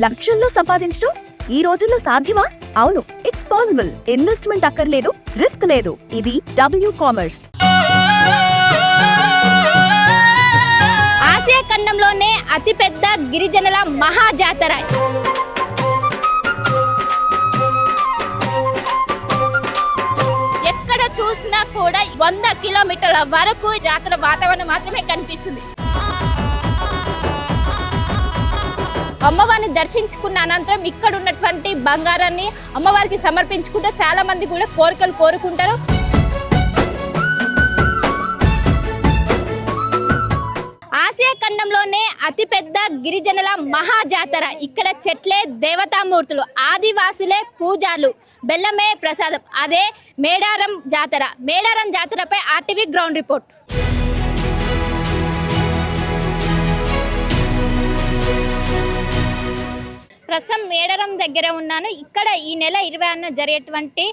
లక్షల్లో సంపాదించడం ఈ రోజుల్లో సాధ్యమా? అవును, ఇట్స్ పాసిబుల్. ఇన్వెస్ట్మెంట్ అక్కర్లేదు, రిస్క్ లేదు. ఇది డబ్ల్యూ కామర్స్. ఆసియా ఖండంలోనే అతిపెద్ద గిరిజనుల మహాజాతర. ఎక్కడ చూసినా కూడా 100 కిలోమీటర్ల వరకు జాతర వాతావరణం మాత్రమే కనిపిస్తుంది. అమ్మవారిని దర్శించుకున్న అనంతరం ఇక్కడ ఉన్నటువంటి బంగారాన్ని అమ్మవారికి సమర్పించుకుంటే చాలా మంది కూడా కోరికలు కోరుకుంటారు. ఆసియా ఖండంలోనే అతిపెద్ద గిరిజనుల మహాజాతర. ఇక్కడ చెట్లే దేవతామూర్తులు, ఆదివాసులే పూజారులు, బెల్లమే ప్రసాదం. అదే మేడారం జాతర. మేడారం జాతరపై ఆర్టీవీ గ్రౌండ్ రిపోర్ట్. ప్రస్తుతం మేడారం దగ్గర ఉన్నాను. ఇక్కడ ఈ నెల 26న జరిగేటువంటి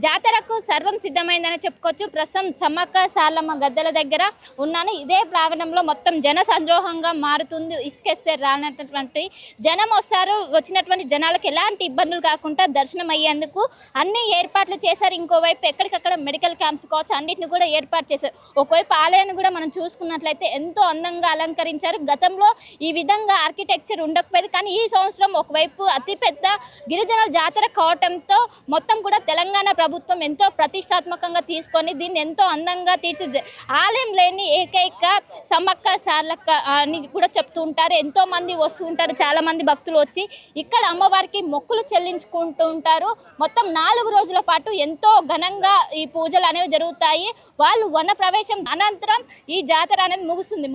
జాతరకు సర్వం సిద్ధమైందని చెప్పుకోవచ్చు. ప్రస్తుతం సమ్మక్క సారలమ్మ గద్దెల దగ్గర ఉన్నాను. ఇదే ప్రాంగణంలో మొత్తం జన సంద్రోహంగా మారుతుంది. ఇసుకేస్తే రానటువంటి జనం వస్తారు. వచ్చినటువంటి జనాలకు ఎలాంటి ఇబ్బందులు కాకుండా దర్శనం అయ్యేందుకు అన్ని ఏర్పాట్లు చేశారు. ఇంకోవైపు ఎక్కడికక్కడ మెడికల్ క్యాంప్స్ కావచ్చు, అన్నింటిని కూడా ఏర్పాటు చేశారు. ఒకవైపు ఆలయాన్ని కూడా మనం చూసుకున్నట్లయితే ఎంతో అందంగా అలంకరించారు. గతంలో ఈ విధంగా ఆర్కిటెక్చర్ ఉండకపోయేది, కానీ ఈ సంవత్సరం ఒకవైపు అతిపెద్ద గిరిజనుల జాతర కావటంతో మొత్తం కూడా తెలంగాణ ప్రభుత్వం ఎంతో ప్రతిష్టాత్మకంగా తీసుకొని దీన్ని ఎంతో అందంగా తీర్చిది. ఆలయం లేని ఏకైక సమ్మక్క సారలక్క అని కూడా చెప్తూ ఉంటారు. ఎంతో మంది వస్తూ ఉంటారు. చాలా మంది భక్తులు వచ్చి ఇక్కడ అమ్మవారికి మొక్కులు చెల్లించుకుంటూ ఉంటారు. మొత్తం 4 రోజుల పాటు ఎంతో ఘనంగా ఈ పూజలు అనేవి జరుగుతాయి. వాళ్ళు వన ప్రవేశం అనంతరం ఈ జాతర అనేది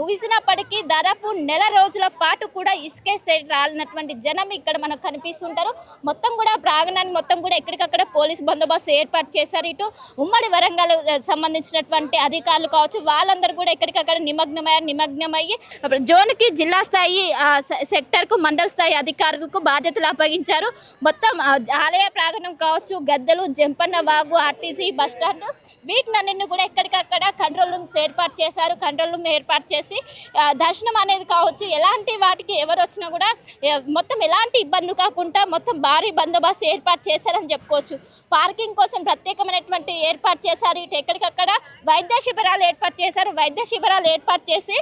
ముగిసినప్పటికీ దాదాపు నెల రోజుల పాటు కూడా ఇసుకేస్తే రాలినటువంటి జనం ఇక్కడ మనకు కనిపిస్తుంటారు. మొత్తం కూడా ప్రాంగణాన్ని మొత్తం కూడా ఎక్కడికక్కడ పోలీస్ బందోబస్తు ఏర్పాటు చేశారు. ఇటు ఉమ్మడి వరంగల్ సంబంధించినటువంటి అధికారులు కావచ్చు, వాళ్ళందరూ కూడా ఎక్కడికక్కడ నిమగ్నమయ్యి జోన్కి జిల్లా స్థాయి సెక్టర్కు మండల స్థాయి అధికారులకు బాధ్యతలు అప్పగించారు. మొత్తం ఆలయ ప్రాంగణం కావచ్చు, గద్దెలు, జంపన్న వాగు, ఆర్టీసీ బస్టాండ్, వీటినన్నింటినీ కూడా ఎక్కడికక్కడ కంట్రోల్ రూమ్స్ ఏర్పాటు చేశారు. కంట్రోల్ రూమ్ ఏర్పాటు చేసి దర్శనం అనేది కావచ్చు, ఎలాంటి వాటికి ఎవరు వచ్చినా కూడా మొత్తం ఎలాంటి ఇబ్బందులు కాకుండా మొత్తం భారీ బందోబస్తు ఏర్పాటు చేశారని చెప్పుకోవచ్చు. పార్కింగ్ కోసం ప్రత్యేకమైనటువంటి ఏర్పాటు చేశారు. ఇటు ఎక్కడికక్కడ వైద్య శిబిరాలు ఏర్పాటు చేశారు. వైద్య శిబిరాలు ఏర్పాటు చేసి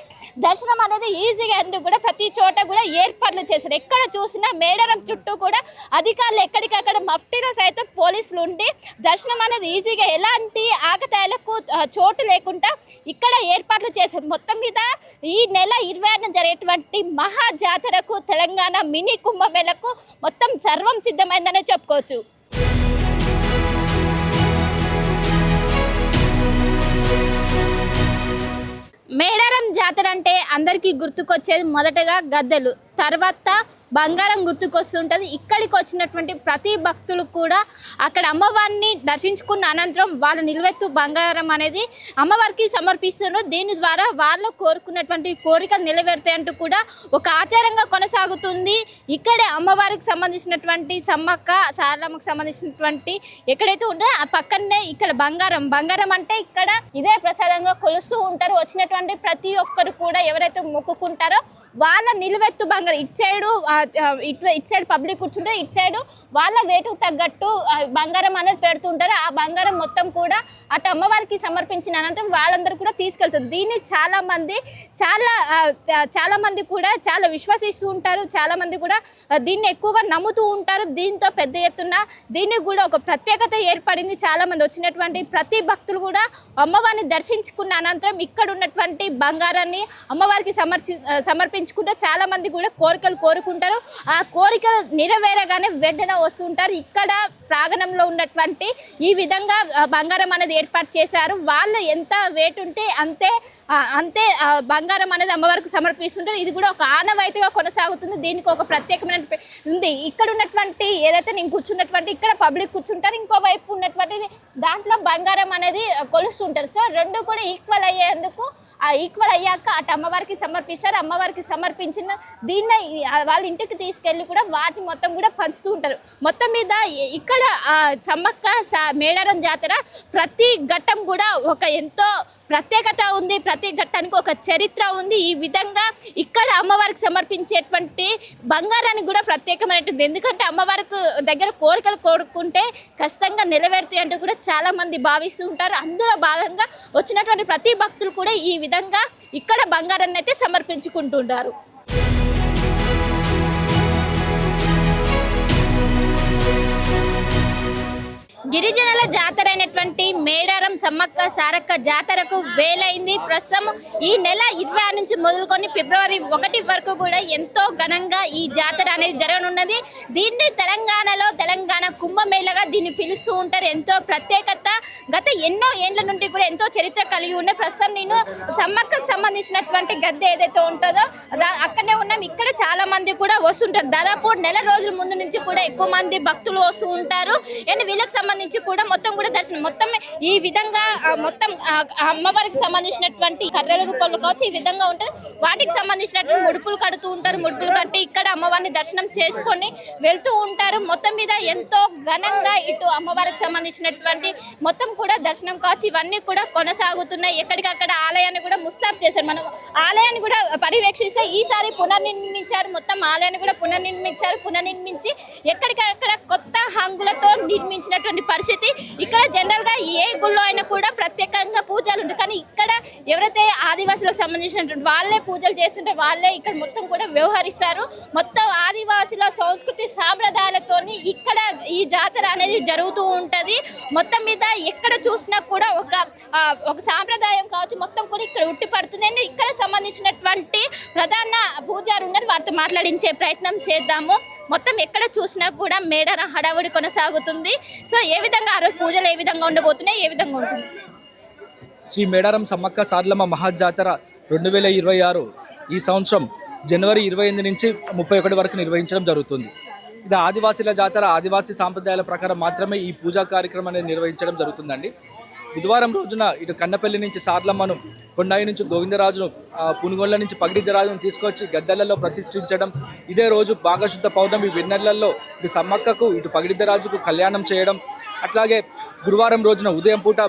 దర్శనం అనేది ఈజీగా ఎందుకు కూడా ప్రతి చోట కూడా ఏర్పాట్లు చేశారు. ఎక్కడ చూసినా మేడారం చుట్టూ కూడా అధికారులు ఎక్కడికక్కడ మఫ్టీలో సైతం పోలీసులు ఉండి దర్శనం అనేది ఈజీగా ఎలాంటి ఆకతాయిలకు చోటు లేకుండా ఇక్కడ ఏర్పాట్లు చేశారు. మొత్తం మీద ఈ నెల 26న జరిగేటువంటి మహా జాతరకు తెలంగాణ మినీ కుంభమేళకు మొత్తం సర్వం సిద్ధమైందనే చెప్పుకోవచ్చు. మేడారం జాతర అంటే అందరికీ గుర్తుకొచ్చేది మొదటగా గద్దెలు, తర్వాత బంగారం గుర్తుకొస్తుంటుంది. ఇక్కడికి వచ్చినటువంటి ప్రతి భక్తులు కూడా అక్కడ అమ్మవారిని దర్శించుకున్న అనంతరం వాళ్ళ నిలువెత్తు బంగారం అనేది అమ్మవారికి సమర్పిస్తున్నారు. దీని ద్వారా వాళ్ళు కోరుకున్నటువంటి కోరికలు నెరవేరుతాయంటూ కూడా ఒక ఆచారంగా కొనసాగుతుంది. ఇక్కడే అమ్మవారికి సంబంధించినటువంటి సమ్మక్క సారలమ్మకు సంబంధించినటువంటి ఎక్కడైతే ఉందో ఆ పక్కనే ఇక్కడ బంగారం అంటే ఇక్కడ ఇదే ప్రసాదంగా కొలుస్తూ ఉంటారు. వచ్చినటువంటి ప్రతి ఒక్కరు కూడా ఎవరైతే మొక్కుకుంటారో వాళ్ళ నిలువెత్తు బంగారం ఇటు సైడ్ పబ్లిక్ కూర్చుంటే ఇటు సైడ్ వాళ్ళ వేటుకు తగ్గట్టు బంగారం అనేది పెడుతుంటారు. ఆ బంగారం మొత్తం కూడా అటు అమ్మవారికి సమర్పించిన అనంతరం వాళ్ళందరూ కూడా తీసుకెళ్తారు. దీన్ని చాలా మంది కూడా చాలా విశ్వసిస్తూ ఉంటారు. చాలా మంది కూడా దీన్ని ఎక్కువగా నమ్ముతూ ఉంటారు. దీంతో పెద్ద ఎత్తున దీనికి కూడా ఒక ప్రత్యేకత ఏర్పడింది. చాలా మంది వచ్చినటువంటి ప్రతి భక్తులు కూడా అమ్మవారిని దర్శించుకున్న అనంతరం ఇక్కడ ఉన్నటువంటి బంగారాన్ని అమ్మవారికి సమర్పించుకుంటే చాలా మంది కూడా కోరికలు కోరుకుంటారు. ఆ కోరికలు నెరవేరగానే వెంటనే వస్తుంటారు. ఇక్కడ ప్రాంగణంలో ఉన్నటువంటి ఈ విధంగా బంగారం అనేది ఏర్పాటు చేశారు. వాళ్ళు ఎంత వెయిట్ ఉంటే అంతే బంగారం అనేది అమ్మవారికి సమర్పిస్తుంటారు. ఇది కూడా ఒక ఆనవాయితీగా కొనసాగుతుంది. దీనికి ఒక ప్రత్యేకమైన ఉంది. ఇక్కడ ఉన్నటువంటి ఏదైతే నేను కూర్చున్నటువంటి ఇక్కడ పబ్లిక్ కూర్చుంటారు, ఇంకో వైపు ఉన్నటువంటి దాంట్లో బంగారం అనేది కొలుస్తుంటారు. సో రెండు కూడా ఈక్వల్ అయ్యేందుకు ఈక్వల్ అయ్యాక అటు అమ్మవారికి సమర్పిస్తారు. అమ్మవారికి సమర్పించిన దీన్ని వాళ్ళ ఇంటికి తీసుకెళ్ళి కూడా వాటిని మొత్తం కూడా పంచుతూ ఉంటారు. మొత్తం మీద ఇక్కడ సమ్మక్క మేడారం జాతర ప్రతి ఘట్టం కూడా ఒక ఎంతో ప్రత్యేకత ఉంది, ప్రతి ఘట్టానికి ఒక చరిత్ర ఉంది. ఈ విధంగా ఇక్కడ అమ్మవారికి సమర్పించేటువంటి బంగారానికి కూడా ప్రత్యేకమైనటువంటి, ఎందుకంటే అమ్మవారికి దగ్గర కోరికలు కోరుకుంటే ఖచ్చితంగా నెరవేరుతాయి అంటూ కూడా చాలా మంది భావిస్తూ ఉంటారు. అందులో భాగంగా వచ్చినటువంటి ప్రతి భక్తులు కూడా ఈ విధంగా ఇక్కడ బంగారాన్ని అయితే సమర్పించుకుంటుంటారు. గిరిజనుల జాతర అయినటువంటి మేడారం సమ్మక్క సారక్క జాతరకు వేలైంది. ప్రస్తుతం ఈ నెల 26 నుంచి మొదలుకొని ఫిబ్రవరి 1 వరకు కూడా ఎంతో ఘనంగా ఈ జాతర అనేది జరగనున్నది. దీన్ని తెలంగాణలో తెలంగాణ కుంభమేళగా దీన్ని పిలుస్తూ ఉంటారు. ఎంతో ప్రత్యేకత, గత ఎన్నో ఏళ్ల నుండి కూడా ఎంతో చరిత్ర కలిగి ఉన్న ప్రస్తుతం నేను సమ్మక్కకు సంబంధించినటువంటి గద్దె ఏదైతే ఉంటుందో అక్కడనే ఉన్నాం. ఇక్కడ చాలా మంది కూడా వస్తుంటారు. దాదాపు నెల రోజుల ముందు నుంచి కూడా ఎక్కువ మంది భక్తులు వస్తూ ఉంటారు. అండ్ వీళ్ళకి సంబంధించి కూడా మొత్తం కూడా దర్శనం మొత్తం ఈ విధంగా మొత్తం అమ్మవారికి సంబంధించినటువంటి కర్రల రూపంలో కావచ్చు ఈ విధంగా ఉంటారు. వాటికి సంబంధించినటువంటి ముడుపులు కడుతూ ఉంటారు. ముడుపులు కట్టి ఇక్కడ అమ్మవారిని దర్శనం చేసుకొని వెళ్తూ ఉంటారు. మొత్తం మీద ఎంతో ఘనంగా ఇటు అమ్మవారికి సంబంధించినటువంటి మొత్తం కూడా దర్శనం కావచ్చు ఇవన్నీ కూడా కొనసాగుతున్నాయి. ఎక్కడికక్కడ ఆలయాన్ని కూడా ముస్తాబు చేశారు. మనం ఆలయాన్ని కూడా పర్యవేక్షిస్తే ఈసారి పునర్నిర్మించారు. మొత్తం ఆలయాన్ని కూడా పునర్నిర్మించి ఎక్కడికక్కడ కొత్త హంగులతో నిర్మించినటువంటి పరిస్థితి. ఇక్కడ జనరల్ గా ఏ గుళ్ళో అయినా కూడా ప్రత్యేకంగా పూజలు ఉంటాయి. కానీ ఇక్కడ ఎవరైతే ఆదివాసులకు సంబంధించినటువంటి వాళ్ళే పూజలు చేస్తుంటారు, వాళ్ళే ఇక్కడ మొత్తం కూడా వ్యవహరిస్తారు. మొత్తం ఆదివాసుల సంస్కృతి సాంప్రదాయాలతో ఇక్కడ ఈ జాతర అనేది జరుగుతూ ఉంటది. మొత్తం మీద ఎక్కడ చూసినా కూడా ఒక సాంప్రదాయం కావచ్చు మొత్తం కూడా ఇక్కడ ఉట్టిపడుతుంది. అండ్ ఇక్కడ సంబంధించినటువంటి ప్రధాన పూజారు ఉన్నారు, వారితో మాట్లాడించే ప్రయత్నం చేద్దాము. మొత్తం ఎక్కడ చూసినా కూడా మేడారం హడావుడి కొనసాగుతుంది. సో ఏ విధంగా ఆ రోజు పూజలు ఏ విధంగా ఉండబోతున్నాయి, ఏ విధంగా ఉంటుంది? శ్రీ మేడారం సమ్మక్క సారలమ్మ మహాజాతర 2026 ఈ సంవత్సరం జనవరి 28 నుంచి 31 వరకు నిర్వహించడం జరుగుతుంది. ఇది ఆదివాసీల జాతర. ఆదివాసీ సాంప్రదాయాల ప్రకారం మాత్రమే ఈ పూజా కార్యక్రమం అనేది నిర్వహించడం జరుగుతుందండి. బుధవారం రోజున ఇటు కన్నపల్లి నుంచి సార్లమ్మను, కొండాయి నుంచి గోవిందరాజును, పునుగొండ నుంచి పగిడిద్దరాజును తీసుకొచ్చి గద్దెలలో ప్రతిష్ఠించడం. ఇదే రోజు భాగశుద్ధ పౌర్ణమి వెన్నెలల్లో ఇటు సమ్మక్కకు ఇటు పగిడిద్దరాజుకు కళ్యాణం చేయడం. అట్లాగే గురువారం రోజున ఉదయం పూట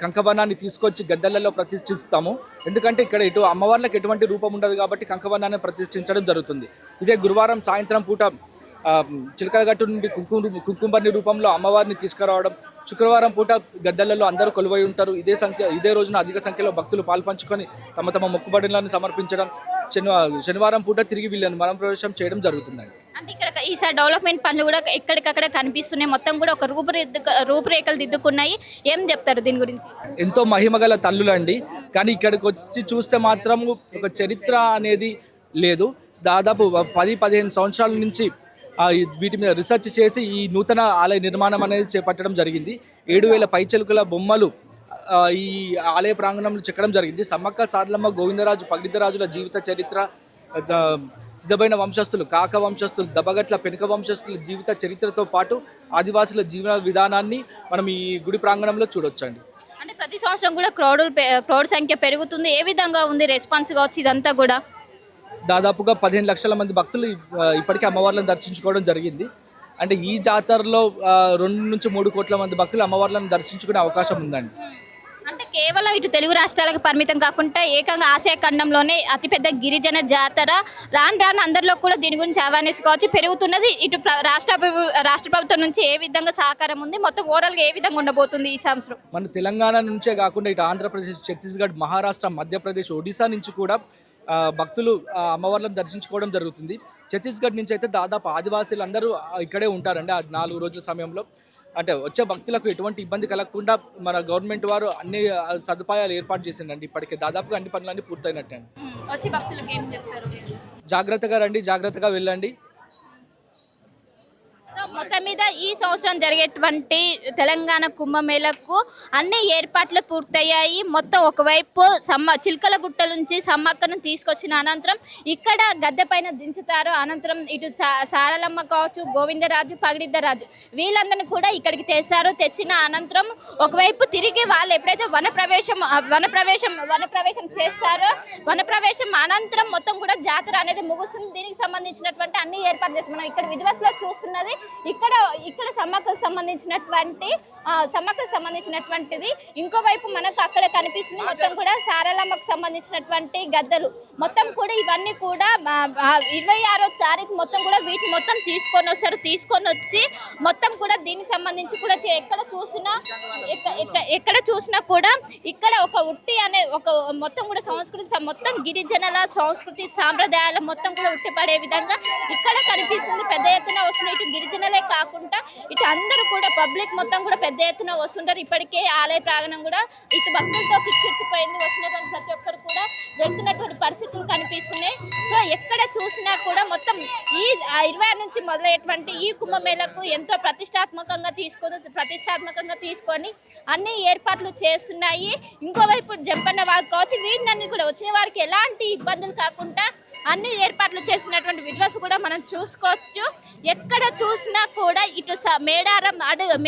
కంకవనాన్ని తీసుకొచ్చి గద్దెలలో ప్రతిష్ఠిస్తాము. ఎందుకంటే ఇక్కడ ఇటు అమ్మవార్లకు ఎటువంటి రూపం ఉండదు కాబట్టి కంకవనాన్ని ప్రతిష్ఠించడం జరుగుతుంది. ఇదే గురువారం సాయంత్రం పూట చిలకలగట్టు నుండి కుంకుమర్ని రూపంలో అమ్మవారిని తీసుకురావడం. శుక్రవారం పూట గద్దెలలో అందరూ కొలువై ఉంటారు. ఇదే రోజున అధిక సంఖ్యలో భక్తులు పాల్పంచుకొని తమ తమ మొక్కుబడులను సమర్పించడం. శనివారం పూట తిరిగి వీళ్ళని మనం ప్రవేశం చేయడం జరుగుతుందండి. అంటే ఇక్కడ ఈసారి డెవలప్మెంట్ పనులు కూడా ఎక్కడికక్కడ కనిపిస్తున్నాయి. మొత్తం కూడా ఒక రూపురేఖలు దిద్దుకున్నాయి. ఏం చెప్తారు దీని గురించి? ఎంతో మహిమగల తల్లులండి. కానీ ఇక్కడికి వచ్చి చూస్తే మాత్రం ఒక చరిత్ర అనేది లేదు. దాదాపు 10-15 సంవత్సరాల నుంచి వీటి మీద రీసెర్చ్ చేసి ఈ నూతన ఆలయ నిర్మాణం అనేది చేపట్టడం జరిగింది. 7,000 పైచెలుకల బొమ్మలు ఈ ఆలయ ప్రాంగణంలో చెక్కడం జరిగింది. సమ్మక్క సారలమ్మ, గోవిందరాజు, పగిడిద్దరాజుల జీవిత చరిత్ర, సిద్ధమైన వంశస్థులు, కాక వంశస్థులు, దబగట్ల పెనుక వంశస్థుల జీవిత చరిత్రతో పాటు ఆదివాసుల జీవన విధానాన్ని మనం ఈ గుడి ప్రాంగణంలో చూడొచ్చండి. అంటే ప్రతి సంవత్సరం కూడా క్రౌడ్ సంఖ్య పెరుగుతుంది. ఏ విధంగా ఉంది రెస్పాన్స్ కావచ్చు ఇదంతా కూడా? దాదాపుగా 15 లక్షల మంది భక్తులు ఇప్పటికే అమ్మవార్లను దర్శించుకోవడం జరిగింది. అంటే ఈ జాతరలో 2 నుంచి 3 కోట్ల మంది భక్తులు అమ్మవార్లను దర్శించుకునే అవకాశం ఉందండి. అంటే కేవలం ఇటు తెలుగు రాష్ట్రాలకు పరిమితం కాకుండా ఏకంగా ఆసియా ఖండంలోనే అతిపెద్ద గిరిజన జాతర. రాను అందరిలో కూడా దీని గురించి అవేర్నెస్ కావచ్చు పెరుగుతున్నది. ఇటు రాష్ట్ర ప్రభుత్వం నుంచి ఏ విధంగా సహకారం ఉంది, మొత్తం ఓవరాల్గా ఏ విధంగా ఉండబోతుంది ఈ సంవత్సరం? మన తెలంగాణ నుంచే కాకుండా ఇటు ఆంధ్రప్రదేశ్, ఛత్తీస్గఢ్, మహారాష్ట్ర, మధ్యప్రదేశ్, ఒడిశా నుంచి కూడా భక్తులు అమ్మవార్లను దర్శించుకోవడం జరుగుతుంది. ఛత్తీస్గఢ్ నుంచి అయితే దాదాపు ఆదివాసీలు అందరూ ఇక్కడే ఉంటారండి. ఆ 4 రోజుల సమయంలో అంటే వచ్చే భక్తులకు ఎటువంటి ఇబ్బంది కలగకుండా మన గవర్నమెంట్ వారు అన్ని సదుపాయాలు ఏర్పాటు చేసిందండి. ఇప్పటికే దాదాపుగా అన్ని పనులన్నీ పూర్తయినట్టే. వచ్చే భక్తులకు ఏం చెప్తారు? జాగ్రత్తగా రండి, జాగ్రత్తగా వెళ్ళండి. సో మొత్తం మీద ఈ సంవత్సరం జరిగేటువంటి తెలంగాణ కుంభమేళకు అన్ని ఏర్పాట్లు పూర్తయ్యాయి. మొత్తం ఒకవైపు చిల్కల గుట్ట నుంచి సమ్మక్కను తీసుకొచ్చిన అనంతరం ఇక్కడ గద్దె పైన దించుతారు. అనంతరం ఇటు సారలమ్మ కావచ్చు, గోవిందరాజు, పగిడిద్దరాజు వీళ్ళందరినీ కూడా ఇక్కడికి తెచ్చిన అనంతరం ఒకవైపు తిరిగి వాళ్ళు ఎప్పుడైతే వనప్రవేశం చేస్తారో వనప్రవేశం అనంతరం మొత్తం కూడా జాతర అనేది ముగుస్తుంది. దీనికి సంబంధించినటువంటి అన్ని ఏర్పాట్లు చేసి మనం ఇక్కడ విజువల్స్ లో చూస్తున్నది. ఇక్కడ ఇక్కడ సమ్మక్కకు సంబంధించినటువంటిది ఇంకోవైపు మనకు అక్కడ కనిపిస్తుంది మొత్తం కూడా సారలమ్మకు సంబంధించినటువంటి గద్దలు మొత్తం కూడా ఇవన్నీ కూడా 26వ తారీఖు మొత్తం కూడా వీటి మొత్తం తీసుకొని వచ్చి మొత్తం కూడా దీనికి సంబంధించి కూడా ఎక్కడ చూసినా కూడా ఇక్కడ ఒక ఉట్టి అనే ఒక మొత్తం కూడా సంస్కృతి మొత్తం గిరిజనుల సంస్కృతి సాంప్రదాయాల మొత్తం కూడా ఉట్టిపడే విధంగా ఇక్కడ కనిపిస్తుంది. పెద్ద ఎత్తున వస్తున్న ఇటు గిరిజనులే కాకుండా ఇటు అందరూ కూడా పబ్లిక్ మొత్తం కూడా పెద్ద ఎత్తున వస్తుంటారు. ఇప్పటికే ఆలయ ప్రాంగణం కూడా ఇటు భక్తులతో కిక్కిరిసిపోయింది. వస్తున్నటువంటి ప్రతి ఒక్కరు కూడా వెళ్తున్నటువంటి పరిస్థితులు కనిపిస్తున్నాయి. సో ఎక్కడ చూసినా కూడా మొత్తం ఈ 26 నుంచి మొదలయ్యేటువంటి ఈ కుంభమేళకు ఎంతో ప్రతిష్టాత్మకంగా తీసుకొని అన్ని ఏర్పాట్లు చేస్తున్నాయి. ఇంకోవైపు జంపన్న వాగు కావచ్చు, వీటిని కూడా వచ్చిన వారికి ఎలాంటి ఇబ్బందులు కాకుండా అన్ని ఏర్పాట్లు చేసినటువంటి విజువల్స్ కూడా మనం చూసుకోవచ్చు. ఎక్కడ చూసినా కూడా ఇటు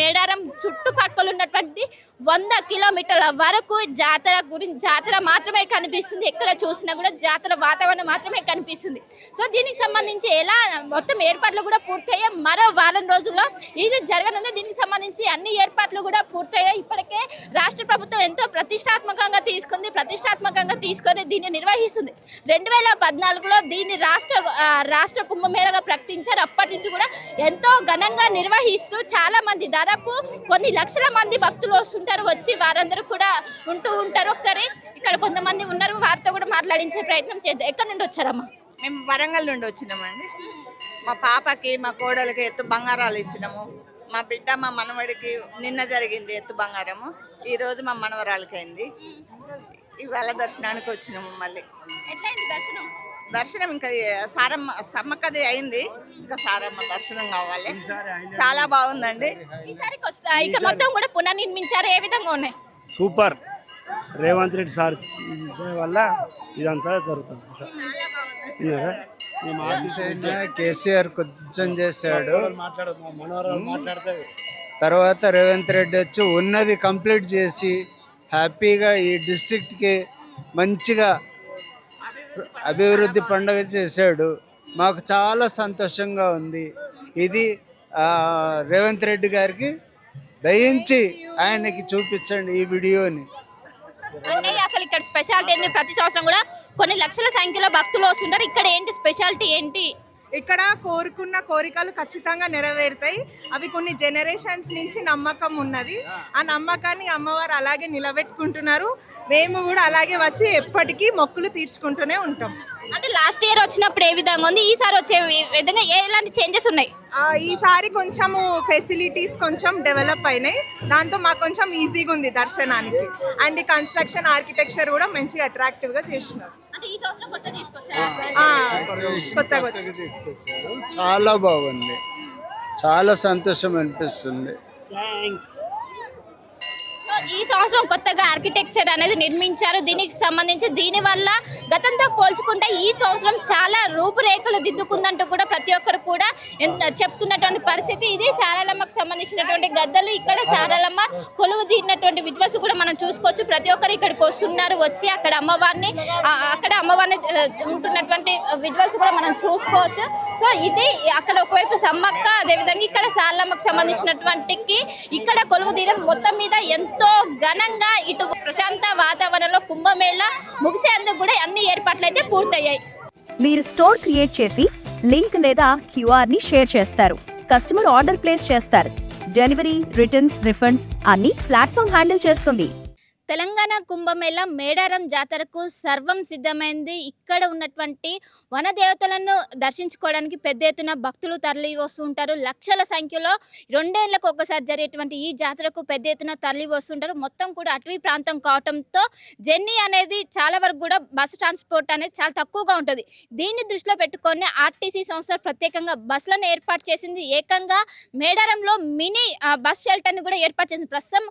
మేడారం చుట్టుపక్కల ఉన్నటువంటి 100 కిలోమీటర్ల వరకు జాతర మాత్రమే కనిపిస్తుంది. ఎక్కడ చూసినా కూడా జాతర వాతావరణం మాత్రమే కనిపిస్తుంది. సో దీనికి సంబంధించి ఎలా మొత్తం ఏర్పాట్లు కూడా పూర్తయ్యాయి. మరో వారం రోజుల్లో ఇది జరగనుంది. దీనికి సంబంధించి అన్ని ఏర్పాట్లు కూడా పూర్తయ్యాయి. ఇప్పటికే రాష్ట్ర ప్రభుత్వం ఎంతో ప్రతిష్టాత్మకంగా తీసుకొని దీన్ని నిర్వహిస్తుంది. 2014లో దీన్ని రాష్ట్ర కుంభమేళగా ప్రకటించారు. అప్పటి నుంచి కూడా ఎంతో ఘనంగా నిర్వహిస్తూ చాలా మంది దాదాపు కొన్ని లక్షల మంది భక్తులు వస్తుంటారు. వచ్చి వారందరూ కూడా ఉంటూ ఉంటారు. ఒకసారి ఇక్కడ కొంతమంది ఉన్నారు, వారితో కూడా మాట్లాడించే ప్రయత్నం చేద్దాం. ఎక్కడి నుండి వచ్చారమ్మా? మేము వరంగల్ నుండి వచ్చినామండి. మా పాపకి మా కోడలికి ఎత్తు బంగారాలు ఇచ్చినాము. మా బిడ్డ మా మనవడికి నిన్న జరిగింది ఎత్తు బంగారము. ఈరోజు మా మనవరాలకి అయింది. ఇవాళ దర్శనానికి వచ్చినాము. మళ్ళీ దర్శనం ఇంకా సమ్మక్కది అయింది, ఇంకా సారమ్మ దర్శనం కావాలి. చాలా బాగుందండి. ఇక మొత్తం కూడా పునర్నిర్మించారు. ఏ విధంగా ఉన్నాయి? సూపర్. రేవంత్ రెడ్డి సార్ వల్ల ఇదంతా జరుగుతుంది. కేసీఆర్ కొంచెం చేశాడు, తర్వాత రేవంత్ రెడ్డి వచ్చి ఉన్నది కంప్లీట్ చేసి హ్యాపీగా ఈ డిస్ట్రిక్ట్కి మంచిగా అభివృద్ధి పండుగ చేశాడు. మాకు చాలా సంతోషంగా ఉంది. ఇది రేవంత్ రెడ్డి గారికి దయించి ఆయనకి చూపించండి ఈ వీడియోని. అంటే అసలు ఇక్కడ స్పెషాలిటీ ఏంటి? ప్రతి సంవత్సరం కూడా కొన్ని లక్షల సంఖ్యలో భక్తులు వస్తుంటారు. ఇక్కడ ఏంటి స్పెషాలిటీ ఏంటి? ఇక్కడ కోరుకున్న కోరికలు ఖచ్చితంగా నెరవేరుతాయి. అవి కొన్ని జనరేషన్స్ నుంచి నమ్మకం ఉన్నది. ఆ నమ్మకాన్ని అమ్మవారు అలాగే నిలబెట్టుకుంటున్నారు. మేము కూడా అలాగే వచ్చి ఎప్పటికీ మొక్కులు తీర్చుకుంటూనే ఉంటాం. అంటే లాస్ట్ ఇయర్ వచ్చినప్పుడు ఏ విధంగా ఉంది, ఈసారి వచ్చే విధంగా ఎలాంటి చేంజెస్ ఉన్నాయి? ఈసారి కొంచెము ఫెసిలిటీస్ కొంచెం డెవలప్ అయినాయి. దాంతో మాకు కొంచెం ఈజీగా ఉంది దర్శనానికి. అండ్ ఈ కన్స్ట్రక్షన్ ఆర్కిటెక్చర్ కూడా మంచిగా అట్రాక్టివ్గా చేసినారు. కొత్తగా తీసుకొచ్చారు. చాలా బాగుంది, చాలా సంతోషం అనిపిస్తుంది. ఈ సంవత్సరం కొత్తగా ఆర్కిటెక్చర్ అనేది నిర్మించారు. దీనికి సంబంధించి దీనివల్ల గతంతో పోల్చుకుంటే ఈ సంవత్సరం చాలా రూపురేఖలు దిద్దుకుందంటూ కూడా ప్రతి ఒక్కరు కూడా చెప్తున్నటువంటి పరిస్థితి. ఇది సారలమ్మకు సంబంధించినటువంటి గద్దలు. ఇక్కడ సారలమ్మ కొలువు తీరినటువంటి విజువల్స్ కూడా మనం చూసుకోవచ్చు. ప్రతి ఒక్కరు ఇక్కడికి వస్తున్నారు, వచ్చి అక్కడ అమ్మవారిని ఉంటున్నటువంటి విజువల్స్ కూడా మనం చూసుకోవచ్చు. సో ఇది అక్కడ ఒకవైపు సమ్మక్క, అదేవిధంగా ఇక్కడ సారలమ్మకు సంబంధించినటువంటి ఇక్కడ కొలువు తీయడం మొత్తం మీద ఎంతో ఘనంగా ఇటు ప్రశాంత వాతావరణంలో కుంభమేళ ముగిసేందుకు కూడా అన్ని ఏర్పాట్లు అయితే పూర్తయ్యాయి. మీరు స్టోర్ క్రియేట్ చేసి లింక్ లేదా QR ని షేర్ చేస్తారు. కస్టమర్ ఆర్డర్ ప్లేస్ చేస్తారు. డెలివరీ, రిటర్న్స్, రిఫండ్స్ అన్ని ప్లాట్ఫామ్ హ్యాండిల్ చేస్తుంది. తెలంగాణ కుంభమేళ మేడారం జాతరకు సర్వం సిద్ధమైంది. ఇక్కడ ఉన్నటువంటి వనదేవతలను దర్శించుకోవడానికి పెద్ద ఎత్తున భక్తులు తరలి వస్తుంటారు. లక్షల సంఖ్యలో 2 ఏళ్లకు ఒకసారి జరిగేటువంటి ఈ జాతరకు పెద్ద ఎత్తున తరలి వస్తుంటారు. మొత్తం కూడా అటవీ ప్రాంతం కావడంతో జర్నీ అనేది చాలా వరకు కూడా బస్సు ట్రాన్స్పోర్ట్ అనేది చాలా తక్కువగా ఉంటుంది. దీన్ని దృష్టిలో పెట్టుకొని ఆర్టీసీ సంస్థ ప్రత్యేకంగా బస్సులను ఏర్పాటు చేసింది. ఏకంగా మేడారంలో మినీ బస్ షెల్టర్ని కూడా ఏర్పాటు చేసింది. ప్రస్తుతం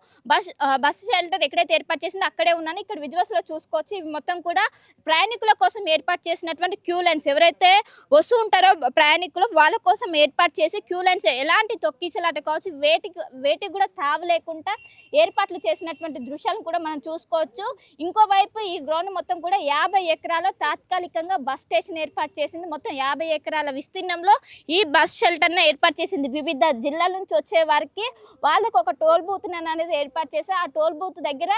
బస్ షెల్టర్ ఎక్కడైతే ఏర్పాటు ఏర్పాటు చేసింది అక్కడే ఉన్నాను. ఇక్కడ విజువల్స్లో చూసుకోవచ్చు. ఇవి మొత్తం కూడా ప్రయాణికుల కోసం ఏర్పాటు చేసినటువంటి క్యూ లైన్స్. ఎవరైతే వస్తూ ఉంటారో ప్రయాణికులు వాళ్ళ కోసం ఏర్పాటు చేసి క్యూ లైన్స్ ఎలాంటి తొక్కిసలాట కావచ్చు వేటికి కూడా తావు లేకుండా ఏర్పాట్లు చేసినటువంటి దృశ్యాలను కూడా మనం చూసుకోవచ్చు. ఇంకోవైపు ఈ గ్రౌండ్ మొత్తం కూడా 50 ఎకరాల తాత్కాలికంగా బస్ స్టేషన్ ఏర్పాటు చేసింది. మొత్తం 50 ఎకరాల విస్తీర్ణంలో ఈ బస్ షెల్టర్ను ఏర్పాటు చేసింది. వివిధ జిల్లాల నుంచి వచ్చే వారికి వాళ్ళకు ఒక టోల్ బూత్ అనేది ఏర్పాటు చేసి ఆ టోల్ బూత్ దగ్గర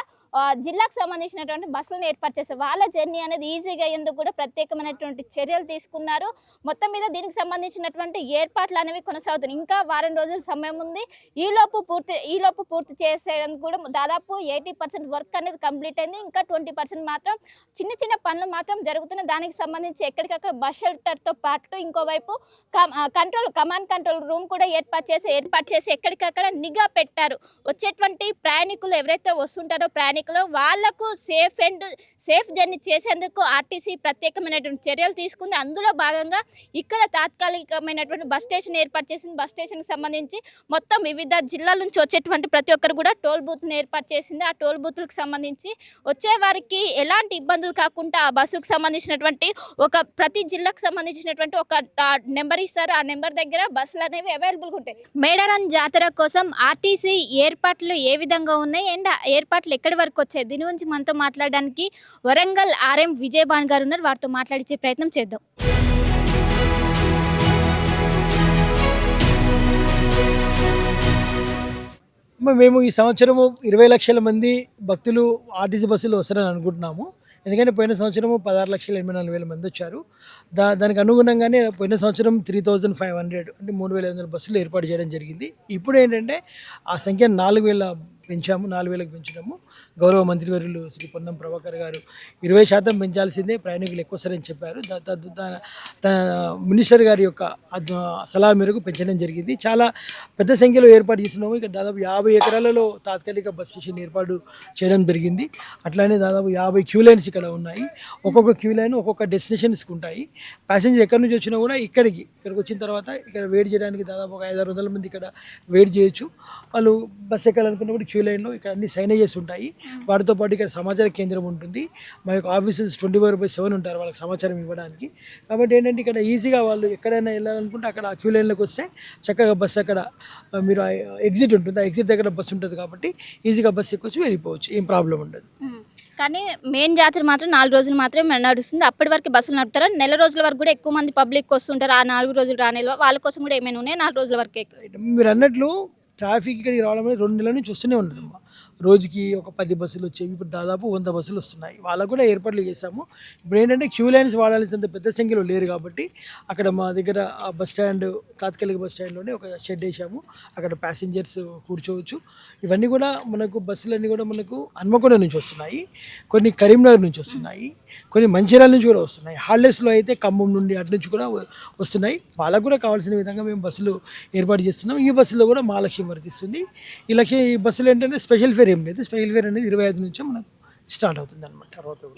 జిల్లాకు సంబంధించినటువంటి బస్సులను ఏర్పాటు చేశారు. వాళ్ళ జర్నీ అనేది ఈజీగా అయ్యేందుకు కూడా ప్రత్యేకమైనటువంటి చర్యలు తీసుకున్నారు. మొత్తం మీద దీనికి సంబంధించినటువంటి ఏర్పాట్లు అనేవి కొనసాగుతున్నాయి. ఇంకా వారం రోజుల సమయం ఉంది. ఈలోపు పూర్తి చేసేందుకు కూడా దాదాపు 80% వర్క్ అనేది కంప్లీట్ అయింది. ఇంకా 20% మాత్రం చిన్న పనులు మాత్రం జరుగుతున్నాయి. దానికి సంబంధించి ఎక్కడికక్కడ బస్ షెల్టర్తో పాటు ఇంకోవైపు కమాండ్ కంట్రోల్ రూమ్ కూడా ఏర్పాటు చేసి ఎక్కడికక్కడ నిఘా పెట్టారు. వచ్చేటువంటి ప్రయాణికులు ఎవరైతే వస్తుంటారో వాళ్లకు సేఫ్ జర్నీ చేసేందుకు ఆర్టీసీ ప్రత్యేకమైనటువంటి చర్యలు తీసుకుంది. అందులో భాగంగా ఇక్కడ తాత్కాలికమైనటువంటి బస్ స్టేషన్ ఏర్పాటు చేసింది. బస్ స్టేషన్కి సంబంధించి మొత్తం వివిధ జిల్లాల నుంచి వచ్చేటువంటి ప్రతి ఒక్కరు కూడా టోల్ బూత్ని ఏర్పాటు చేసింది. ఆ టోల్ బూత్లకు సంబంధించి వచ్చే వారికి ఎలాంటి ఇబ్బందులు కాకుండా ఆ బస్సుకు సంబంధించినటువంటి ప్రతి జిల్లాకు సంబంధించినటువంటి ఒక నెంబర్ ఇస్తారు. ఆ నెంబర్ దగ్గర బస్సులు అనేవి అవైలబుల్గా ఉంటాయి. మేడారం జాతర కోసం ఆర్టీసీ ఏర్పాట్లు ఏ విధంగా ఉన్నాయి అండ్ ఏర్పాట్లు ఎక్కడి వరకు వచ్చాయి, దీని గురించి మనతో మాట్లాడడానికి వరంగల్ ఆర్ఎం విజయభాన్ గారు ఉన్నారు. వారితో మాట్లాడించే ప్రయత్నం చేద్దాం. మేము ఈ సంవత్సరము 20 లక్షల మంది భక్తులు ఆర్టీసీ బస్సులో వస్తారని అనుకుంటున్నాము. ఎందుకంటే పోయిన సంవత్సరము 16,84,000 మంది వచ్చారు. దానికి అనుగుణంగానే పోయిన సంవత్సరం 3,500 అంటే 3,500 బస్సులు ఏర్పాటు చేయడం జరిగింది. ఇప్పుడు ఏంటంటే ఆ సంఖ్య 4,000 పెంచాము. 4,000కి పెంచడము. గౌరవ మంత్రివర్యులు శ్రీ పొన్నం ప్రభాకర్ గారు 20% పెంచాల్సిందే, ప్రయాణికులు ఎక్కువ వస్తారని చెప్పారు. మినిస్టర్ గారి యొక్క సలహా మేరకు పెంచడం జరిగింది. చాలా పెద్ద సంఖ్యలో ఏర్పాటు చేస్తున్నాము. ఇక్కడ దాదాపు 50 ఎకరాలలో తాత్కాలిక బస్ స్టేషన్ ఏర్పాటు చేయడం జరిగింది. అట్లానే దాదాపు 50 క్యూ లైన్స్ ఇక్కడ ఉన్నాయి. ఒక్కొక్క క్యూ లైన్ ఒక్కొక్క డెస్టినేషన్స్కి ఉంటాయి. ప్యాసింజర్ ఎక్కడి నుంచి వచ్చినా కూడా ఇక్కడికి వచ్చిన తర్వాత ఇక్కడ వెయిట్ చేయడానికి దాదాపు ఒక 500-600 మంది ఇక్కడ వెయిట్ చేయొచ్చు. వాళ్ళు బస్ ఎక్కాలనుకున్నప్పుడు క్యూ లైన్లో ఇక్కడ అన్ని సైనేజెస్ ఉంటాయి. వాటితో పాటు ఇక్కడ సమాచార కేంద్రం ఉంటుంది. మా యొక్క ఆఫీసర్స్ 24/7 ఉంటారు వాళ్ళకి సమాచారం ఇవ్వడానికి. కాబట్టి ఏంటంటే ఇక్కడ ఈజీగా వాళ్ళు ఎక్కడైనా వెళ్ళాలనుకుంటే అక్కడ ఆ క్యూ లైన్లోకి వస్తే చక్కగా బస్సు అక్కడ మీరు ఎగ్జిట్ ఉంటుంది, ఆ ఎగ్జిట్ దగ్గర బస్సు ఉంటుంది కాబట్టి ఈజీగా బస్సు ఎక్కొచ్చి వెళ్ళిపోవచ్చు, ఏం ప్రాబ్లం ఉండదు. కానీ మెయిన్ జాతర మాత్రం 4 రోజులు మాత్రమే నడుస్తుంది. అప్పటి వరకు బస్సులు నడుపుతారా? నెల రోజుల వరకు కూడా ఎక్కువ మంది పబ్లిక్ వస్తుంటారు. ఆ 4 రోజులు రానేలో వాళ్ళ కోసం కూడా ఏమైనా ఉన్నాయి? 4 రోజుల వరకే మీరు అన్నట్లు ట్రాఫిక్ ఇక్కడికి రావడం అనేది 2 నెలల నుంచి వస్తూనే ఉండదమ్మా. రోజుకి ఒక 10 బస్సులు వచ్చేవి, ఇప్పుడు దాదాపు 100 బస్సులు వస్తున్నాయి. వాళ్ళకు కూడా ఏర్పాట్లు చేశాము. ఇప్పుడు ఏంటంటే క్యూ లైన్స్ వాడాల్సినంత పెద్ద సంఖ్యలో లేరు కాబట్టి అక్కడ మా దగ్గర ఆ బస్ స్టాండ్ తాత్కాలిక బస్ స్టాండ్లోనే ఒక షెడ్ వేసాము. అక్కడ ప్యాసింజర్స్ కూర్చోవచ్చు. ఇవన్నీ కూడా మనకు బస్సులన్నీ కూడా మనకు హన్మకొండ నుంచి వస్తున్నాయి, కొన్ని కరీంనగర్ నుంచి వస్తున్నాయి, కొన్ని మంచిర్యాల నుంచి కూడా వస్తున్నాయి. హాలిడేస్లో అయితే ఖమ్మం నుండి అటు నుంచి కూడా వస్తున్నాయి. వాళ్ళకు కూడా కావాల్సిన విధంగా మేము బస్సులు ఏర్పాటు చేస్తున్నాం. ఈ బస్సులో కూడా మా లక్ష్యం వర్తిస్తుంది. ఈ బస్సులు ఏంటంటే స్పెషల్ ఫేర్ ఏం లేదు. స్పెషల్ ఫేర్ అనేది 25 నుంచే మనకు స్టార్ట్ అవుతుంది అనమాట.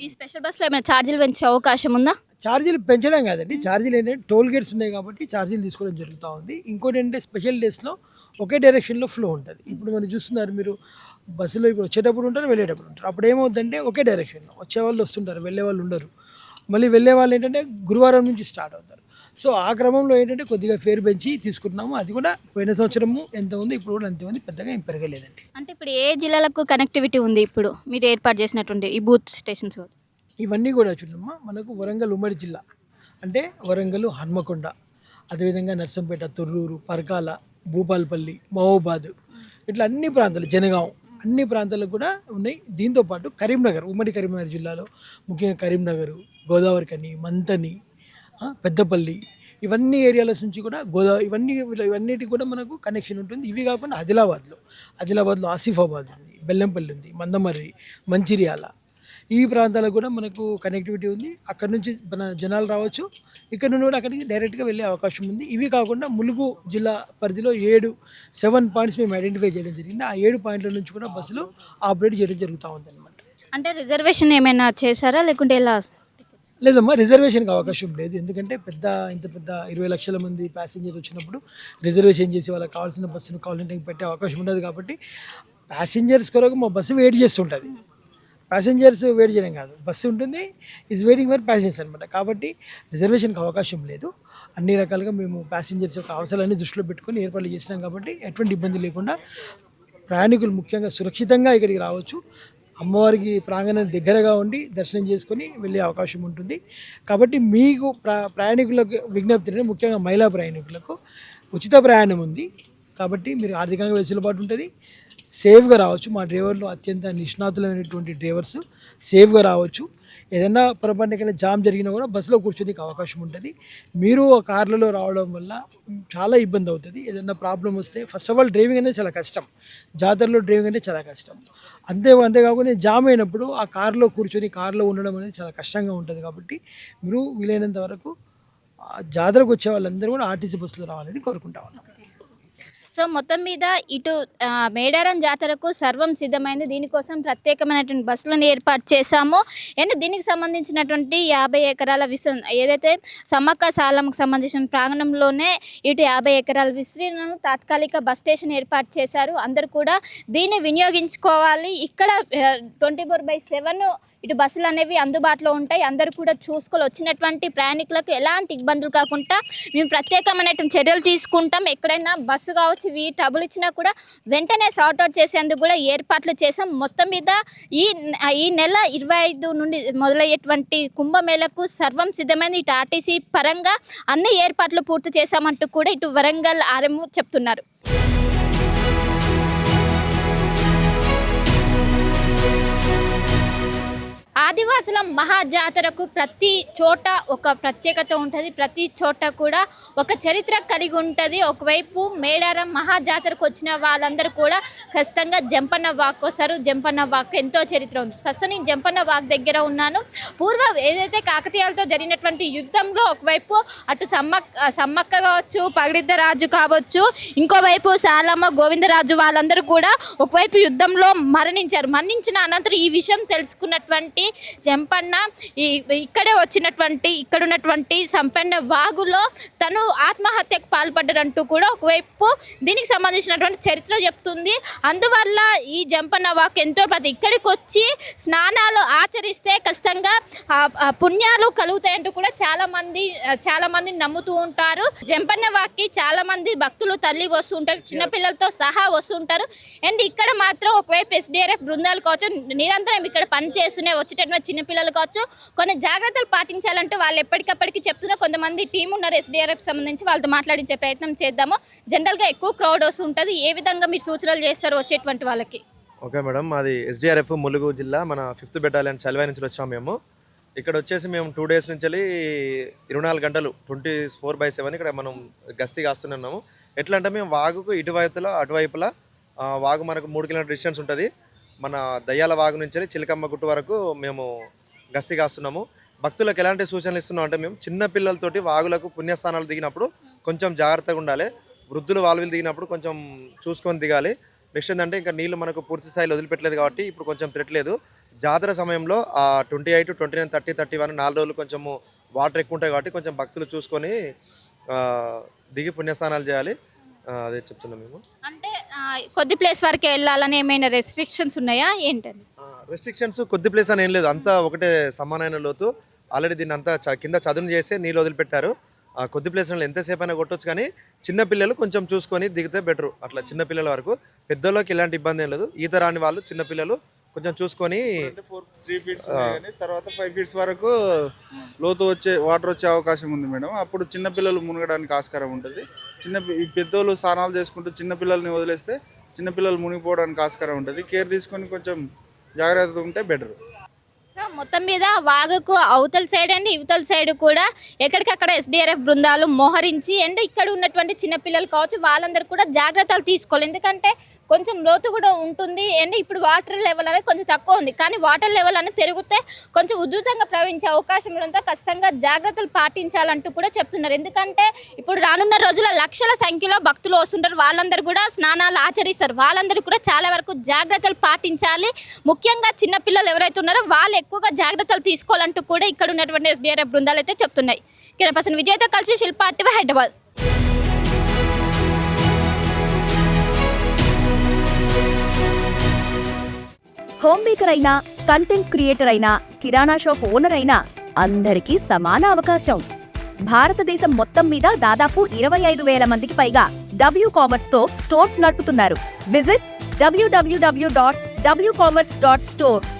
ఈ స్పెషల్ బస్సులో ఏమైనా ఛార్జీలు పెంచే అవకాశం ఉందా? ఛార్జీలు పెంచడం కాదండి, ఛార్జీలు ఏంటంటే టోల్ గేట్స్ ఉన్నాయి కాబట్టి ఛార్జీలు తీసుకోవడం జరుగుతూ ఉంది. ఇంకోటి ఏంటంటే స్పెషల్ డేస్లో ఒకే డైరెక్షన్లో ఫ్లో ఉంటుంది. ఇప్పుడు మనం చూస్తున్నారు, మీరు బస్సులో ఇప్పుడు వచ్చేటప్పుడు ఉంటారు, వెళ్ళేటప్పుడు ఉంటారు. అప్పుడు ఏమవుతుందంటే ఒకే డైరెక్షన్లో వచ్చేవాళ్ళు వస్తుంటారు, వెళ్ళే వాళ్ళు ఉండరు. మళ్ళీ వెళ్ళే వాళ్ళు ఏంటంటే గురువారం నుంచి స్టార్ట్ అవుతారు. సో ఆ క్రమంలో ఏంటంటే కొద్దిగా ఫేర్ పెంచి తీసుకుంటున్నాము. అది కూడా పోయిన సంవత్సరము ఎంత ఉంది, ఇప్పుడు కూడా అంతే ఉంది, పెద్దగా ఏం పెరగలేదండి. అంటే ఇప్పుడు ఏ జిల్లాలకు కనెక్టివిటీ ఉంది ఇప్పుడు మీరు ఏర్పాటు చేసినటువంటి ఈ బూత్ స్టేషన్స్? ఇవన్నీ కూడా చూడమ్మా, మనకు వరంగల్ ఉమ్మడి జిల్లా అంటే వరంగల్, హన్మకొండ, అదేవిధంగా నర్సంపేట, తొర్రూరు, పరకాల, భూపాలపల్లి, మహబూబాద్, ఇట్లా అన్ని ప్రాంతాలు, జనగాం, అన్ని ప్రాంతాలకు కూడా ఉన్నాయి. దీంతోపాటు కరీంనగర్, ఉమ్మడి కరీంనగర్ జిల్లాలో ముఖ్యంగా కరీంనగర్, గోదావరికని, మంతని, పెద్దపల్లి, ఇవన్నీ ఏరియాల నుంచి కూడా ఇవన్నిటికి కూడా మనకు కనెక్షన్ ఉంటుంది. ఇవి కాకుండా ఆదిలాబాద్లో ఆసిఫాబాద్ ఉంది, బెల్లంపల్లి ఉంది, మందమర్రి, మంచిర్యాల, ఈ ప్రాంతాలకు కూడా మనకు కనెక్టివిటీ ఉంది. అక్కడ నుంచి మన జనాలు రావచ్చు, ఇక్కడ నుండి కూడా అక్కడికి డైరెక్ట్గా వెళ్ళే అవకాశం ఉంది. ఇవి కాకుండా ములుగు జిల్లా పరిధిలో 7 పాయింట్స్ మేము ఐడెంటిఫై చేయడం జరిగింది. ఆ 7 పాయింట్ల నుంచి కూడా బస్సులు ఆపరేట్ చేయడం జరుగుతూ ఉంది అనమాట. అంటే రిజర్వేషన్ ఏమైనా చేశారా లేకుంటే ఎలా? లేదమ్మా, రిజర్వేషన్కి అవకాశం లేదు. ఎందుకంటే ఇంత పెద్ద 20 లక్షల మంది ప్యాసింజర్స్ వచ్చినప్పుడు రిజర్వేషన్ చేసి వాళ్ళకి కావాల్సిన బస్సును కావాలంటే పెట్టే అవకాశం ఉండదు. కాబట్టి ప్యాసింజర్స్ కొరకు మా బస్సు వెయిట్ చేస్తుంటుంది. ప్యాసింజర్స్ వెయిట్ చేయడం కాదు, బస్సు ఉంటుంది, ఈజ్ వెయిటింగ్ ఫర్ ప్యాసింజర్స్ అనమాట. కాబట్టి రిజర్వేషన్కి అవకాశం లేదు. అన్ని రకాలుగా మేము ప్యాసింజర్స్ యొక్క అవసరాలన్నీ దృష్టిలో పెట్టుకొని ఏర్పాట్లు చేసినాం. కాబట్టి ఎటువంటి ఇబ్బంది లేకుండా ప్రయాణికులు ముఖ్యంగా సురక్షితంగా ఇక్కడికి రావచ్చు. అమ్మవారికి ప్రాంగణం దగ్గరగా ఉండి దర్శనం చేసుకొని వెళ్ళే అవకాశం ఉంటుంది. కాబట్టి మీకు ప్రయాణికులకు విజ్ఞప్తి, ముఖ్యంగా మహిళా ప్రయాణికులకు ఉచిత ప్రయాణం ఉంది. కాబట్టి మీరు ఆర్థికంగా వెసులుబాటు ఉంటుంది, సేఫ్గా రావచ్చు. మా డ్రైవర్లు అత్యంత నిష్ణాతులైనటువంటి డ్రైవర్స్, సేఫ్గా రావచ్చు. ఏదైనా పొరపాటున జామ్ జరిగినా కూడా బస్సులో కూర్చోడానికి అవకాశం ఉంటుంది. మీరు కార్లలో రావడం వల్ల చాలా ఇబ్బంది అవుతుంది. ఏదైనా ప్రాబ్లం వస్తే ఫస్ట్ ఆఫ్ ఆల్ డ్రైవింగ్ అనేది చాలా కష్టం, జాతరలో డ్రైవింగ్ అంటే చాలా కష్టం. అంతేకాకుండా జామ్ అయినప్పుడు ఆ కార్లో కూర్చొని కార్లో ఉండడం అనేది చాలా కష్టంగా ఉంటుంది. కాబట్టి మీరు వీలైనంత వరకు జాతరకు వచ్చే వాళ్ళందరూ కూడా ఆర్టీసీ బస్సులో రావాలని కోరుకుంటా ఉన్నాం. సో మొత్తం మీద ఇటు మేడారం జాతరకు సర్వం సిద్ధమైంది. దీనికోసం ప్రత్యేకమైనటువంటి బస్సులను ఏర్పాటు చేశాము. అండ్ దీనికి సంబంధించినటువంటి 50 ఎకరాల ఏదైతే సమ్మక్క సాలమ్మకు సంబంధించిన ప్రాంగణంలోనే ఇటు 50 ఎకరాల విస్తీర్ణం తాత్కాలిక బస్ స్టేషన్ ఏర్పాటు చేశారు. అందరూ కూడా దీన్ని వినియోగించుకోవాలి. ఇక్కడ 24/7 ఇటు బస్సులు అనేవి అందుబాటులో ఉంటాయి. అందరూ కూడా చూసుకోవాలి. వచ్చినటువంటి ప్రయాణికులకు ఎలాంటి ఇబ్బందులు కాకుండా మేము ప్రత్యేకమైనటువంటి చర్యలు తీసుకుంటాం. ఎక్కడైనా బస్సు కావచ్చు, ట్రబుల్ ఇచ్చినా కూడా వెంటనే సార్ట్అవుట్ చేసేందుకు కూడా ఏర్పాట్లు చేసాం. మొత్తం మీద ఈ నెల 25 నుండి మొదలయ్యేటువంటి కుంభమేళకు సర్వం సిద్ధమైంది. ఇటు ఆర్టీసీ పరంగా అన్ని ఏర్పాట్లు పూర్తి చేశామంటూ కూడా ఇటు వరంగల్ ఆర్ఎం చెప్తున్నారు. ఆదివాసుల మహాజాతరకు ప్రతి చోట ఒక ప్రత్యేకత ఉంటుంది. ప్రతి చోట కూడా ఒక చరిత్ర కలిగి ఉంటుంది. ఒకవైపు మేడారం మహాజాతరకు వచ్చిన వాళ్ళందరూ కూడా ఖచ్చితంగా జంపన్న వాక్ వస్తారు. జంపన్న వాక్ ఎంతో చరిత్ర ఉంది. ప్రస్తుతం నేను జంపన్న వాక్ దగ్గర ఉన్నాను. పూర్వం ఏదైతే కాకతీయాలతో జరిగినటువంటి యుద్ధంలో ఒకవైపు అటు సమ్మక్క కావచ్చు, పగిడిద్దరాజు కావచ్చు, ఇంకోవైపు సాలమ్మ, గోవిందరాజు వాళ్ళందరూ కూడా ఒకవైపు యుద్ధంలో మరణించిన అనంతరం ఈ విషయం తెలుసుకున్నటువంటి జంపన్న ఇక్కడే ఇక్కడున్నటువంటి సంపన్న వాగులో తను ఆత్మహత్యకు పాల్పడ్డారంటూ కూడా ఒకవైపు దీనికి సంబంధించినటువంటి చరిత్ర చెప్తుంది. అందువల్ల ఈ జంపన్న వాక్ ఎంతో ఇక్కడికి వచ్చి స్నానాలు ఆచరిస్తే ఖచ్చితంగా పుణ్యాలు కలుగుతాయంటూ కూడా చాలా మంది నమ్ముతూ ఉంటారు. జంపన్న వాక్కి చాలా మంది భక్తులు తల్లి వస్తుంటారు, చిన్నపిల్లలతో సహా వస్తుంటారు. అండ్ ఇక్కడ మాత్రం ఒకవైపు SDRF బృందాలు కావచ్చు, నిరంతరం ఇక్కడ పనిచేస్తూనే వచ్చేటటువంటి చిన్నపిల్లలు కావచ్చు, కొన్ని జాగ్రత్తలు పాటించాలంటూ వాళ్ళు ఎప్పటికప్పటికి చెప్తున్న కొంతమంది టీం ఉన్నారు SDRF సంబంధించి, వాళ్ళతో మాట్లాడించే ప్రయత్నం చేద్దాము. జనరల్గా ఎక్కువ క్రౌడ్ వస్తుంటుంది. ఏ విధంగా మీరు సూచనలు చేస్తారు వచ్చేటువంటి వాళ్ళకి? ఓకే మేడం, మాది SDRF ములుగు జిల్లా, మన 5th బెటాలియన్ చల్వాయి నుంచి వచ్చాము. మేము ఇక్కడ వచ్చేసి మేము 2 days నుంచి 24 గంటలు 24/7 ఇక్కడ మనం గస్తీ కాస్తున్నాము. ఎట్లా అంటే మేము వాగుకు అటువైపులా వాగు మనకు 3 కిలోమీటర్ డిస్టెన్స్ ఉంటుంది. మన దయ్యాల వాగు నుంచి చిలకమ్మ గుట్టు వరకు మేము గస్తీ కాస్తున్నాము. భక్తులకు ఎలాంటి సూచనలు ఇస్తున్నాం అంటే, మేము చిన్న పిల్లలతోటి వాగులకు పుణ్యస్థానాలు దిగినప్పుడు కొంచెం జాగ్రత్తగా ఉండాలి. వృద్ధులు వాళ్ళు దిగినప్పుడు కొంచెం చూసుకొని దిగాలి. నెక్స్ట్ ఏంటంటే, ఇంకా నీళ్ళు మనకు పూర్తి స్థాయిలో వదిలిపెట్టలేదు కాబట్టి ఇప్పుడు కొంచెం తిరగలేదు. జాతర సమయంలో 28, 29, 30, 31 4 రోజులు కొంచెము వాటర్ ఎక్కువ ఉంటాయి కాబట్టి కొంచెం భక్తులు చూసుకొని దిగి పుణ్యస్థానాలు చేయాలి. అదే చెప్తున్నాం మేము. అంటే కొద్ది ప్లేస్ వరకే వెళ్ళాలని ఏమైనా రెస్ట్రిక్షన్స్ ఉన్నాయా ఏంటని? రెస్ట్రిక్షన్స్ కొద్ది ప్లేస్ అని ఏం లేదు, అంతా ఒకటే సమానమైన లోతు. ఆల్రెడీ దీన్ని అంతా కింద చదును చేస్తే నీళ్ళు వదిలిపెట్టారు. కొద్ది ప్లేస్లో ఎంతసేపు అయినా కొట్టవచ్చు, కానీ చిన్నపిల్లలు కొంచెం చూసుకొని దిగితే బెటరు. అట్లా చిన్నపిల్లల వరకు, పెద్దోళ్ళకి ఎలాంటి ఇబ్బంది ఏం లేదు. ఈత రాని వాళ్ళు చిన్నపిల్లలు కొంచెం చూసుకొని 3 feet తర్వాత 5 feet వరకు లోతు వాటర్ వచ్చే అవకాశం ఉంది మేడం. అప్పుడు చిన్నపిల్లలు మునగడానికి ఆస్కారం ఉంటుంది. పెద్దోళ్ళు స్నానాలు చేసుకుంటూ చిన్నపిల్లల్ని వదిలేస్తే చిన్నపిల్లలు మునిగిపోవడానికి ఆస్కారం ఉంటుంది. కేర్ తీసుకొని కొంచెం జాగ్రత్తగా ఉంటే బెటర్. సో మొత్తం మీద వాగుకు అవతల సైడ్ అండ్ ఇవతల సైడ్ కూడా ఎక్కడికక్కడ SDRF బృందాలు మోహరించి అండ్ ఇక్కడ ఉన్నటువంటి చిన్నపిల్లలు కావచ్చు వాళ్ళందరూ కూడా జాగ్రత్తలు తీసుకోవాలి. ఎందుకంటే కొంచెం లోతు కూడా ఉంటుంది అండ్ ఇప్పుడు వాటర్ లెవెల్ అనేది కొంచెం తక్కువ ఉంది. కానీ వాటర్ లెవెల్ అనేది పెరిగితే కొంచెం ఉధృతంగా ప్రవహించే అవకాశం ఉండడంతో ఖచ్చితంగా జాగ్రత్తలు పాటించాలంటూ కూడా చెప్తున్నారు. ఎందుకంటే ఇప్పుడు రానున్న రోజుల్లో లక్షల సంఖ్యలో భక్తులు వస్తుంటారు. వాళ్ళందరూ కూడా స్నానాలు ఆచరిస్తారు. వాళ్ళందరూ కూడా చాలా వరకు జాగ్రత్తలు పాటించాలి. ముఖ్యంగా చిన్నపిల్లలు ఎవరైతే ఉన్నారో వాళ్ళు ఎక్కువగా జాగ్రత్తలు తీసుకోవాలంటూ కూడా ఇక్కడ ఉన్నటువంటి SDRF బృందాలు అయితే చెప్తున్నాయి. కెమెరా పర్సన్ విజయ్తో కలిసి Shilpa, RTV, Hyderabad. Home maker అయినా కంటెంట్ క్రియేటర్ అయినా కిరాణా షాప్ ఓనర్ అయినా అందరికీ సమాన అవకాశం. భారతదేశం మొత్తం మీద దాదాపు 25,000 మందికి పైగా WCommerce తో స్టోర్స్ నడుపుతున్నారు. Visit www.wcommerce.store